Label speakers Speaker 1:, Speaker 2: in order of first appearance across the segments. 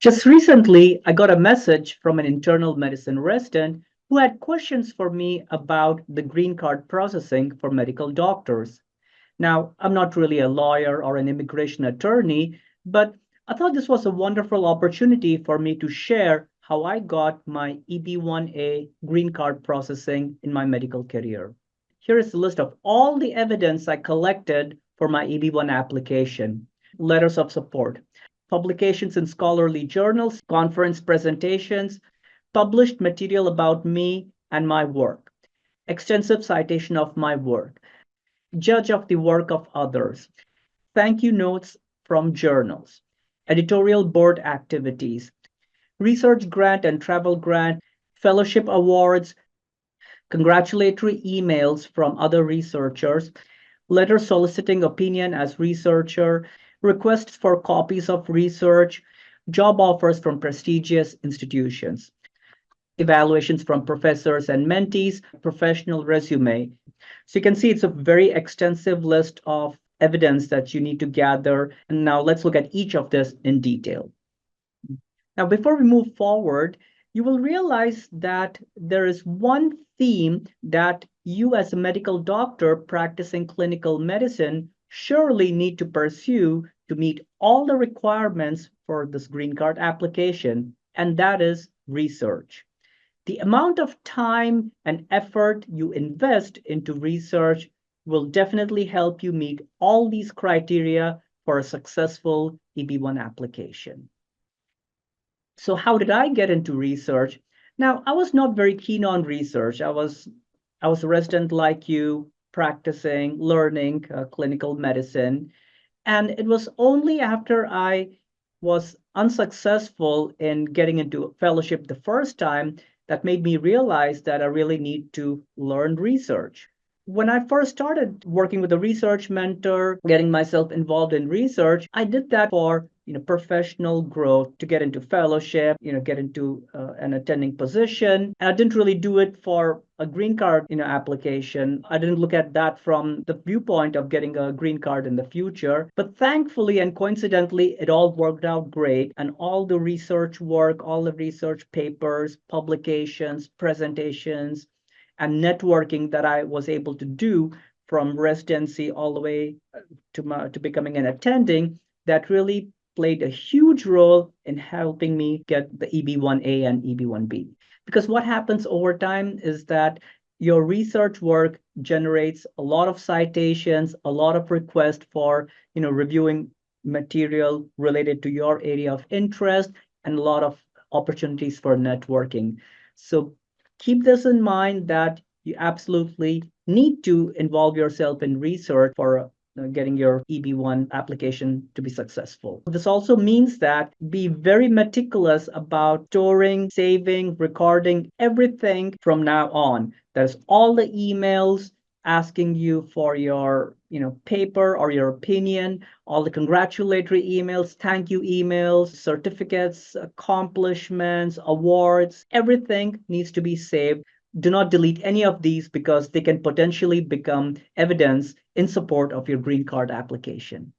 Speaker 1: Just recently, I got a message from an internal medicine resident who had questions for me about the green card processing for medical doctors. Now, I'm not really a lawyer or an immigration attorney, but I thought this was a wonderful opportunity for me to share how I got my EB1A green card processing in my medical career. Here is the list of all the evidence I collected for my EB1 application. Letters of support, publications in scholarly journals, conference presentations, published material about me and my work, extensive citation of my work, judge of the work of others, thank you notes from journals, editorial board activities, research grant and travel grant, fellowship awards, congratulatory emails from other researchers, letters soliciting opinion as researcher, requests for copies of research, job offers from prestigious institutions, evaluations from professors and mentees, professional resume. So you can see it's a very extensive list of evidence that you need to gather. And now let's look at each of this in detail. Now, before we move forward, you will realize that there is one theme that you as a medical doctor practicing clinical medicine surely need to pursue to meet all the requirements for this green card application, and that is research. The amount of time and effort you invest into research will definitely help you meet all these criteria for a successful EB1 application. So how did I get into research? Now, I was not very keen on research. I was a resident like you, practicing, learning clinical medicine. And it was only after I was unsuccessful in getting into fellowship the first time that made me realize that I really need to learn research. When I first started working with a research mentor, getting myself involved in research, I did that for professional growth, to get into fellowship, get into an attending position. And I didn't really do it for a green card, application. I didn't look at that from the viewpoint of getting a green card in the future. But thankfully and coincidentally, it all worked out great. And all the research work, all the research papers, publications, presentations, and networking that I was able to do from residency all the way to becoming an attending, that really played a huge role in helping me get the EB1A and EB1B. Because what happens over time is that your research work generates a lot of citations, a lot of requests for reviewing material related to your area of interest, and a lot of opportunities for networking. So keep this in mind, that you absolutely need to involve yourself in research for getting your EB1 application to be successful. This also means that be very meticulous about storing, saving, recording everything from now on. There's all the emails asking you for your paper or your opinion, all the congratulatory emails, thank you emails, certificates, accomplishments, awards, everything needs to be saved. Do not delete any of these because they can potentially become evidence in support of your green card application.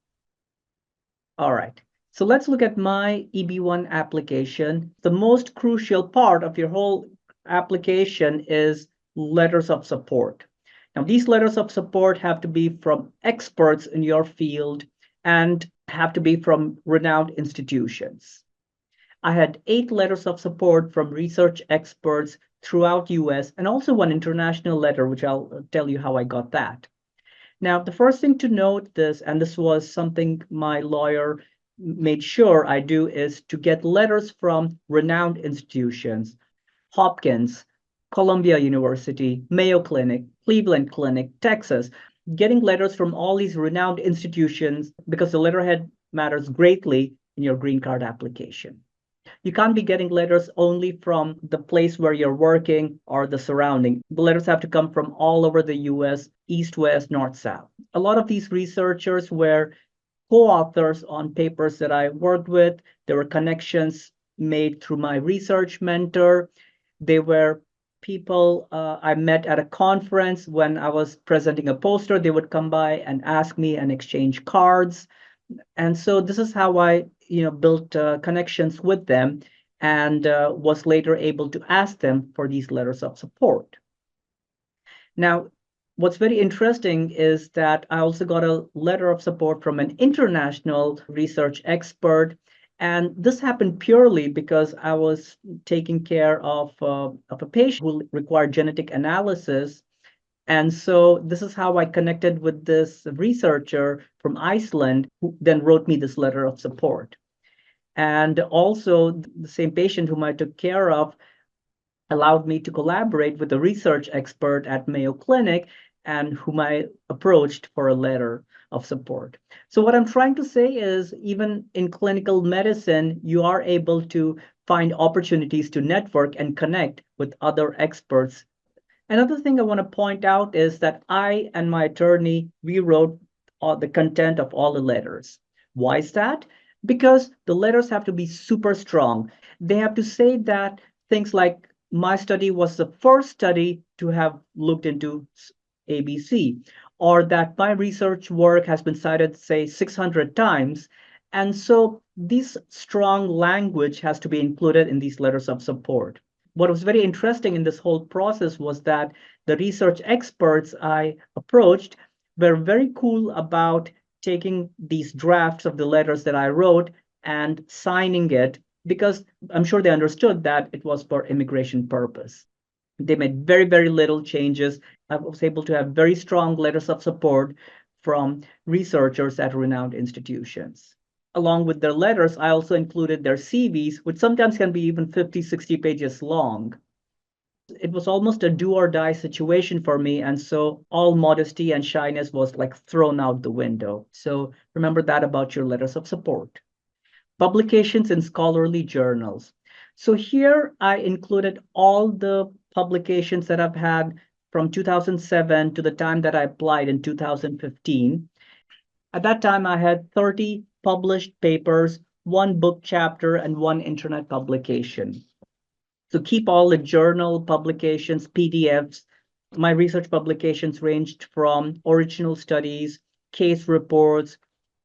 Speaker 1: All right, so let's look at my EB1 application. The most crucial part of your whole application is letters of support. Now, these letters of support have to be from experts in your field and have to be from renowned institutions. I had 8 letters of support from research experts throughout US, and also one international letter, which I'll tell you how I got that. Now, the first thing to note and this was something my lawyer made sure I do, is to get letters from renowned institutions: Hopkins, Columbia University, Mayo Clinic, Cleveland Clinic, Texas. Getting letters from all these renowned institutions, because the letterhead matters greatly in your green card application. You can't be getting letters only from the place where you're working or the surrounding. The letters have to come from all over the US, east, west, north, south. A lot of these researchers were co-authors on papers that I worked with. There were connections made through my research mentor. They were people I met at a conference when I was presenting a poster. They would come by and ask me and exchange cards. And so this is how I built connections with them and was later able to ask them for these letters of support. Now, what's very interesting is that I also got a letter of support from an international research expert. And this happened purely because I was taking care of a patient who required genetic analysis. And so this is how I connected with this researcher from Iceland who then wrote me this letter of support. And also, the same patient whom I took care of allowed me to collaborate with a research expert at Mayo Clinic and whom I approached for a letter of support. So, what I'm trying to say is, even in clinical medicine, you are able to find opportunities to network and connect with other experts. Another thing I want to point out is that I and my attorney, we wrote the content of all the letters. Why is that? Because the letters have to be super strong. They have to say that things like my study was the first study to have looked into ABC, or that my research work has been cited, say, 600 times. And so this strong language has to be included in these letters of support. What was very interesting in this whole process was that the research experts I approached were very cool about taking these drafts of the letters that I wrote and signing it because I'm sure they understood that it was for immigration purpose. They made very, very little changes. I was able to have very strong letters of support from researchers at renowned institutions. Along with their letters, I also included their CVs, which sometimes can be even 50, 60 pages long. It was almost a do or die situation for me. And so all modesty and shyness was like thrown out the window. So remember that about your letters of support. Publications in scholarly journals. So here I included all the publications that I've had from 2007 to the time that I applied in 2015. At that time, I had 30 published papers, one book chapter, and one internet publication. So keep all the journal publications, PDFs. My research publications ranged from original studies, case reports,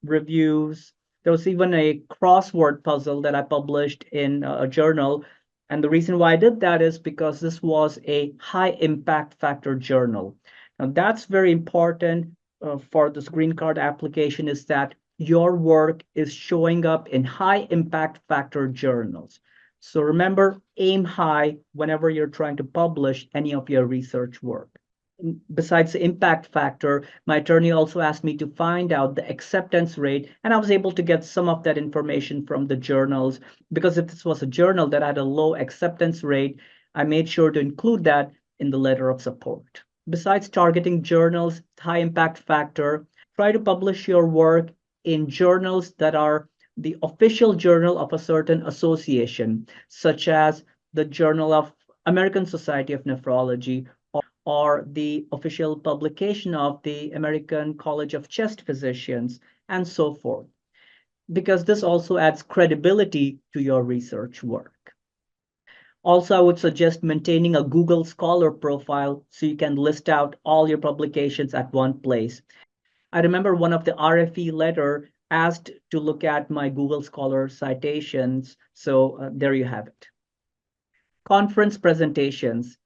Speaker 1: reviews. There was even a crossword puzzle that I published in a journal. And the reason why I did that is because this was a high impact factor journal. Now, that's very important for this green card application is that your work is showing up in high impact factor journals. So remember, aim high whenever you're trying to publish any of your research work. Besides the impact factor, my attorney also asked me to find out the acceptance rate, and I was able to get some of that information from the journals because if this was a journal that had a low acceptance rate, I made sure to include that in the letter of support. Besides targeting journals, high impact factor, try to publish your work in journals that are the official journal of a certain association, such as the Journal of American Society of Nephrology or the official publication of the American College of Chest Physicians, and so forth, because this also adds credibility to your research work. Also, I would suggest maintaining a Google Scholar profile so you can list out all your publications at one place. I remember one of the RFE letter asked to look at my Google Scholar citations. So there you have it. Conference presentations.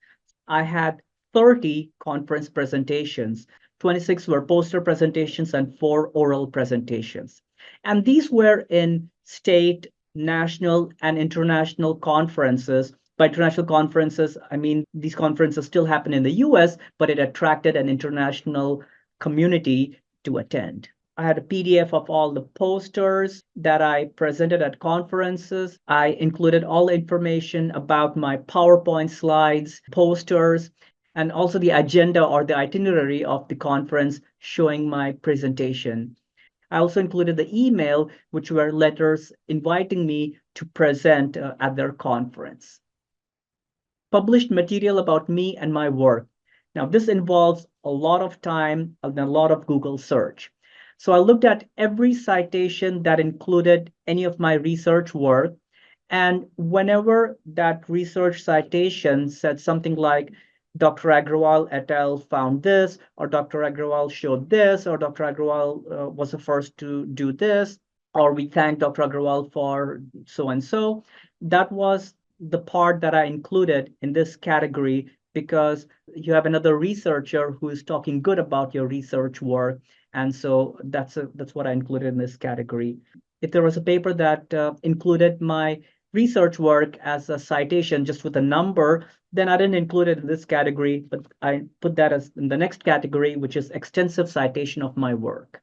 Speaker 1: I had 30 conference presentations. 26 were poster presentations and 4 oral presentations. And these were in state, national, and international conferences. By international conferences, I mean these conferences still happen in the US, but it attracted an international community to attend. I had a PDF of all the posters that I presented at conferences. I included all information about my PowerPoint slides, posters, and also the agenda or the itinerary of the conference showing my presentation. I also included the email, which were letters inviting me to present at their conference. Published material about me and my work. Now, this involves a lot of time and a lot of Google search. So I looked at every citation that included any of my research work. And whenever that research citation said something like, Dr. Agrawal et al. Found this, or Dr. Agrawal showed this, or Dr. Agrawal was the first to do this, or we thank Dr. Agrawal for so and so. That was the part that I included in this category because you have another researcher who is talking good about your research work. And so that's what I included in this category. If there was a paper that included my research work as a citation just with a number, then I didn't include it in this category, but I put that as in the next category, which is extensive citation of my work.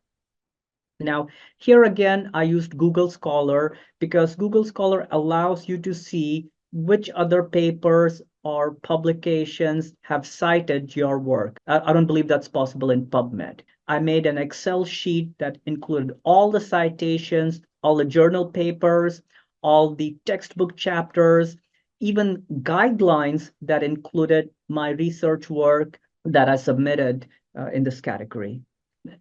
Speaker 1: Now, here again, I used Google Scholar because Google Scholar allows you to see which other papers or publications have cited your work. I don't believe that's possible in PubMed. I made an Excel sheet that included all the citations, all the journal papers, all the textbook chapters, even guidelines that included my research work that I submitted in this category.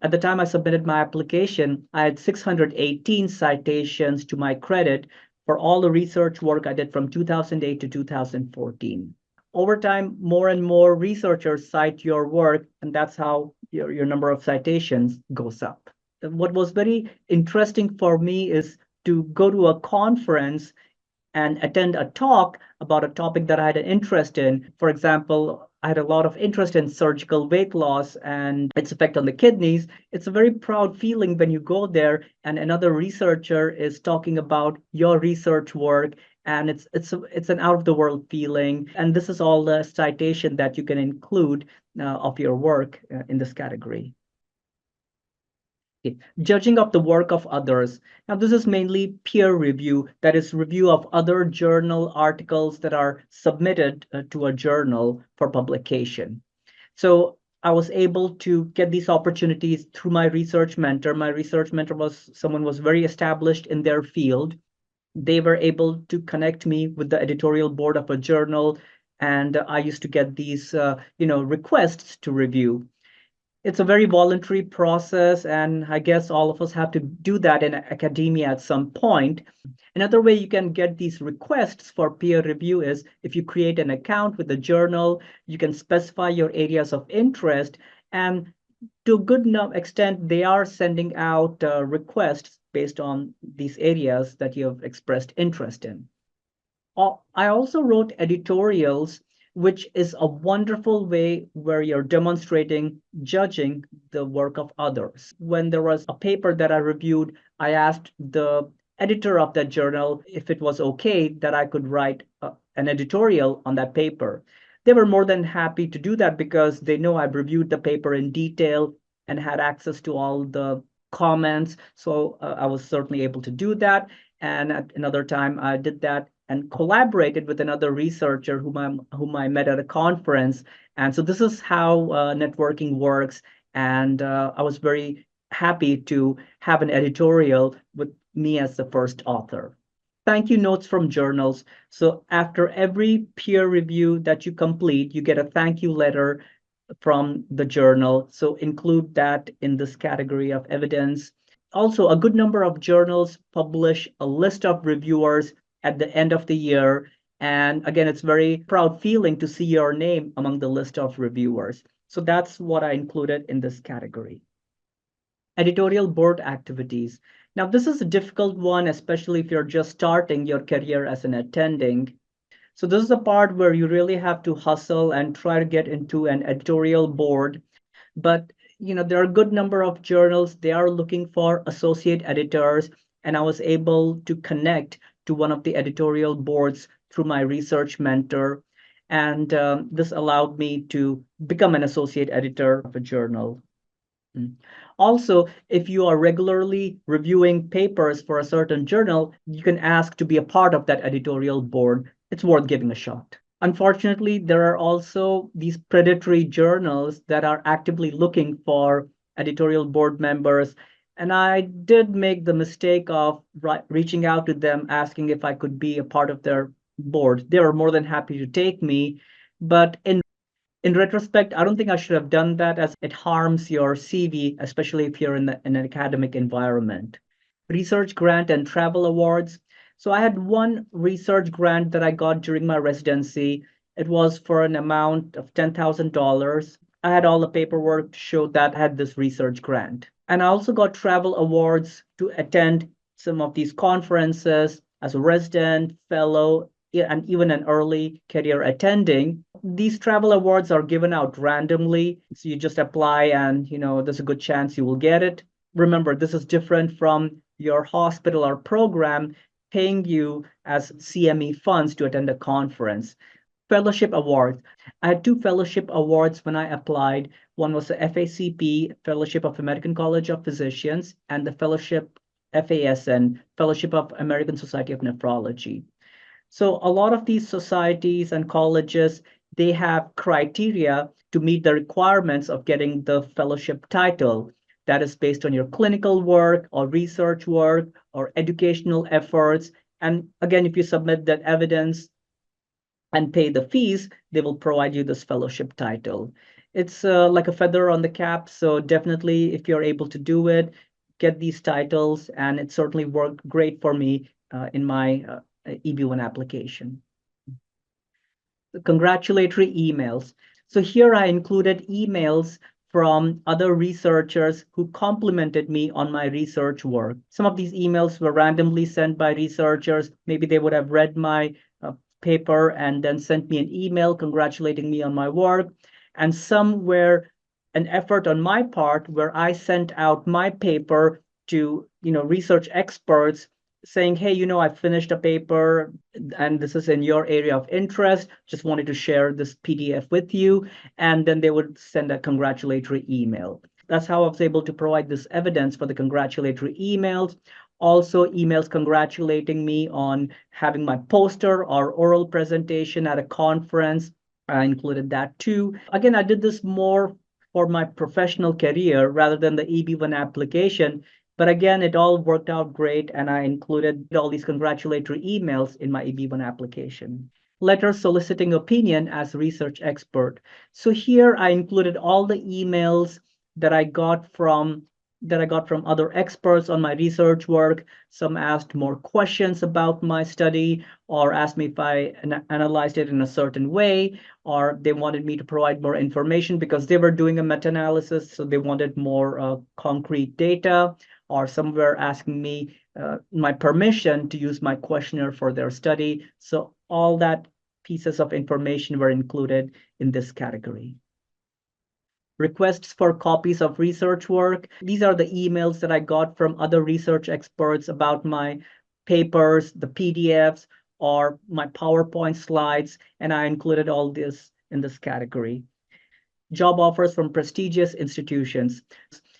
Speaker 1: At the time I submitted my application, I had 618 citations to my credit for all the research work I did from 2008 to 2014. Over time, more and more researchers cite your work, and that's how your number of citations goes up. What was very interesting for me is to go to a conference and attend a talk about a topic that I had an interest in. For example, I had a lot of interest in surgical weight loss and its effect on the kidneys. It's a very proud feeling when you go there and another researcher is talking about your research work, and it's an out of the world feeling. And this is all the citation that you can include of your work in this category. Judging of the work of others. Now, this is mainly peer review, that is, review of other journal articles that are submitted to a journal for publication. So I was able to get these opportunities through my research mentor. My research mentor was someone who was very established in their field. They were able to connect me with the editorial board of a journal, and I used to get these, requests to review. It's a very voluntary process, and I guess all of us have to do that in academia at some point. Another way you can get these requests for peer review is if you create an account with the journal, you can specify your areas of interest, and to a good enough extent, they are sending out requests based on these areas that you have expressed interest in. I also wrote editorials, which is a wonderful way where you're demonstrating, judging the work of others. When there was a paper that I reviewed, I asked the editor of that journal if it was okay that I could write an editorial on that paper. They were more than happy to do that because they know I've reviewed the paper in detail and had access to all the comments. So I was certainly able to do that. And at another time, I did that and collaborated with another researcher whom I met at a conference. And so this is how networking works. And I was very happy to have an editorial with me as the first author. Thank you notes from journals. So after every peer review that you complete, you get a thank you letter from the journal. So include that in this category of evidence. Also, a good number of journals publish a list of reviewers at the end of the year. And again, it's very proud feeling to see your name among the list of reviewers. So that's what I included in this category. Editorial board activities. Now, this is a difficult one, especially if you're just starting your career as an attending. So this is the part where you really have to hustle and try to get into an editorial board. But there are a good number of journals. They are looking for associate editors, and I was able to connect to one of the editorial boards through my research mentor. And this allowed me to become an associate editor of a journal. Also, if you are regularly reviewing papers for a certain journal, you can ask to be a part of that editorial board. It's worth giving a shot. Unfortunately, there are also these predatory journals that are actively looking for editorial board members. And I did make the mistake of reaching out to them, asking if I could be a part of their board. They were more than happy to take me. But in retrospect, I don't think I should have done that, as it harms your CV, especially if you're in an academic environment. Research grant and travel awards. So I had one research grant that I got during my residency. It was for an amount of $10,000. I had all the paperwork to show that I had this research grant. And I also got travel awards to attend some of these conferences as a resident, fellow, and even an early career attending. These travel awards are given out randomly. So you just apply and, there's a good chance you will get it. Remember, this is different from your hospital or program paying you as CME funds to attend a conference. Fellowship awards. I had two fellowship awards when I applied. One was the FACP, Fellowship of American College of Physicians, and the Fellowship FASN, Fellowship of American Society of Nephrology. So a lot of these societies and colleges, they have criteria to meet the requirements of getting the fellowship title. That is based on your clinical work or research work or educational efforts. And again, if you submit that evidence and pay the fees, they will provide you this fellowship title. It's like a feather on the cap. So definitely, if you're able to do it, get these titles. And it certainly worked great for me in my EB1 application. The congratulatory emails. So here I included emails from other researchers who complimented me on my research work. Some of these emails were randomly sent by researchers. Maybe they would have read my paper and then sent me an email congratulating me on my work. And some were an effort on my part where I sent out my paper to research experts saying, hey, I finished a paper and this is in your area of interest. Just wanted to share this PDF with you. And then they would send a congratulatory email. That's how I was able to provide this evidence for the congratulatory emails. Also, emails congratulating me on having my poster or oral presentation at a conference. I included that too. Again, I did this more for my professional career rather than the EB1 application. But again, it all worked out great, and I included all these congratulatory emails in my EB1 application. Letter soliciting opinion as research expert. So here I included all the emails that I got from other experts on my research work. Some asked more questions about my study or asked me if I analyzed it in a certain way, or they wanted me to provide more information because they were doing a meta-analysis, so they wanted more concrete data, or some were asking me my permission to use my questionnaire for their study. So all that pieces of information were included in this category. Requests for copies of research work. These are the emails that I got from other research experts about my papers, the PDFs, or my PowerPoint slides, and I included all this in this category. Job offers from prestigious institutions.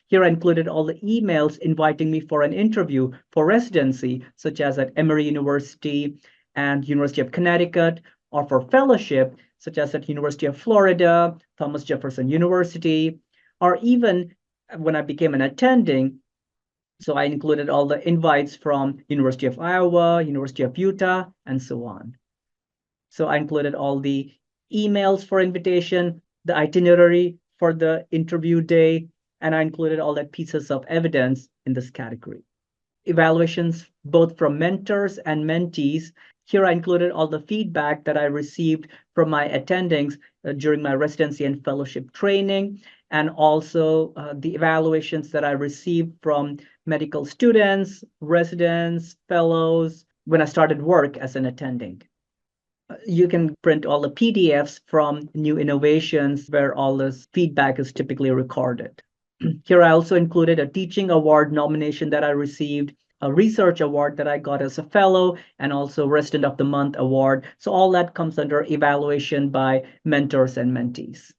Speaker 1: Here I included all the emails inviting me for an interview for residency, such as at Emory University and University of Connecticut, or for fellowship, such as at University of Florida, Thomas Jefferson University, or even when I became an attending. So I included all the invites from University of Iowa, University of Utah, and so on. So I included all the emails for invitation, the itinerary for the interview day, and I included all the pieces of evidence in this category. Evaluations, both from mentors and mentees. Here I included all the feedback that I received from my attendings during my residency and fellowship training, and also the evaluations that I received from medical students, residents, fellows, when I started work as an attending. You can print all the PDFs from new innovations where all this feedback is typically recorded. Here I also included a teaching award nomination that I received, a research award that I got as a fellow, and also Resident of the Month award. So all that comes under evaluation by mentors and mentees.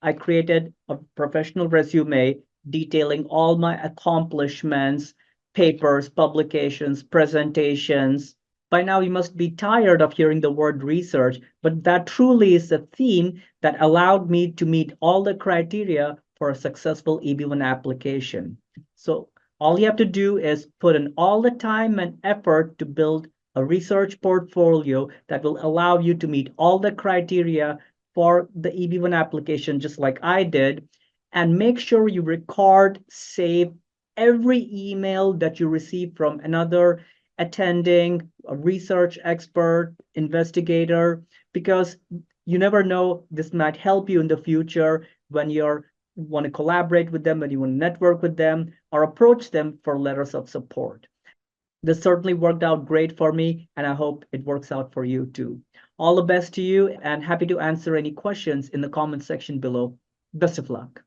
Speaker 1: I created a professional resume detailing all my accomplishments, papers, publications, presentations. By now, you must be tired of hearing the word research, but that truly is a theme that allowed me to meet all the criteria for a successful EB1 application. So all you have to do is put in all the time and effort to build a research portfolio that will allow you to meet all the criteria for the EB1 application, just like I did, and make sure you record, save every email that you receive from another attending, a research expert, investigator, because you never know, this might help you in the future when you want to collaborate with them, when you want to network with them, or approach them for letters of support. This certainly worked out great for me, and I hope it works out for you too. All the best to you, and happy to answer any questions in the comment section below. Best of luck.